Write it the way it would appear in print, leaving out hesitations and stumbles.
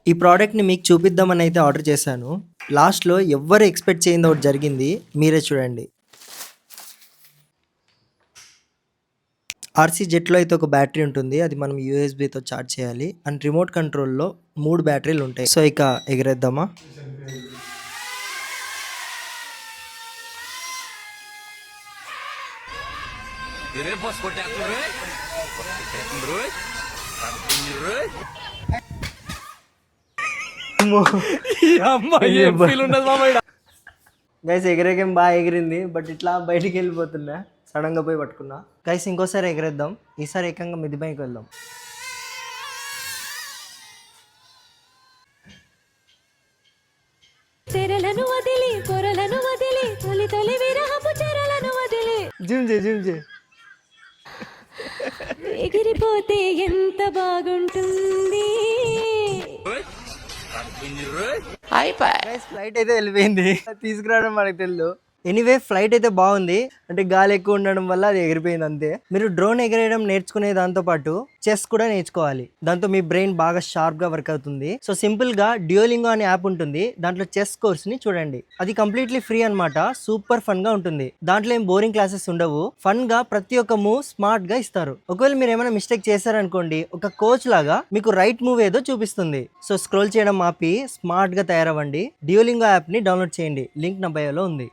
ఈ ప్రోడక్ట్‌ని మీకు చూపిద్దామని అయితే ఆర్డర్ చేశాను. లాస్ట్‌లో ఎవ్వరు ఎక్స్‌పెక్ట్ చేయంది ఒకటి జరిగింది. మీరే చూడండి. ఆర్‌సీ జెట్‌లో అయితే ఒక బ్యాటరీ ఉంటుంది. అది మనం యూఎస్‌బీతో చార్జ్ చేయాలి. అండ్ రిమోట్ కంట్రోల్‌లో 3 బ్యాటరీలు ఉంటాయి. సో ఇక ఎగరేద్దామా? గైస్ ఎగిరేగేం బాగా ఎగిరింది. బట్ ఇట్లా బయటికి వెళ్ళిపోతున్నా. సడన్గా పోయి పట్టుకున్నా. గైస్ ఇంకోసారి ఎగరేద్దాం. ఈసారి ఏకంగా మిద్ది పైకి వెళ్దాం. చెరలను వదిలి పొరలను వదిలి తొలి తొలి విరహపు చెరలను వదిలి జిమ్ చే ఎగిరిపోతే ఎంత బాగుంటుంది. గైస్ ఫ్లైట్ అయితే వెళ్ళిపోయింది. తీసుకురావడం మనకు తెలియదు. ఎనీవే ఫ్లైట్ అయితే బాగుంది. అంటే గాలి ఎక్కువ ఉండడం వల్ల అది ఎగిరిపోయింది అంతే. మీరు డ్రోన్ ఎగరేయడం నేర్చుకునే దాంతో పాటు చెస్ కూడా నేర్చుకోవాలి. దాంతో మీ బ్రెయిన్ బాగా షార్ప్ గా వర్క్ అవుతుంది. సో సింపుల్ గా డ్యూలింగో అనే యాప్ ఉంటుంది. దాంట్లో చెస్ కోర్స్ ని చూడండి. అది కంప్లీట్లీ ఫ్రీ అన్నమాట. సూపర్ ఫన్ గా ఉంటుంది. దాంట్లో ఏం బోరింగ్ క్లాసెస్ ఉండవు. ఫన్ గా ప్రతి ఒక్క మూవ్ స్మార్ట్ గా ఇస్తారు. ఒకవేళ మీరు ఏమైనా మిస్టేక్ చేశారనుకోండి, ఒక కోచ్ లాగా మీకు రైట్ మూవ్ ఏదో చూపిస్తుంది. సో స్క్రోల్ చేయడం ఆపి స్మార్ట్ గా తయారవ్వండి. డ్యూలింగో యాప్ ని డౌన్లోడ్ చేయండి. లింక్ నా బయోలో ఉంది.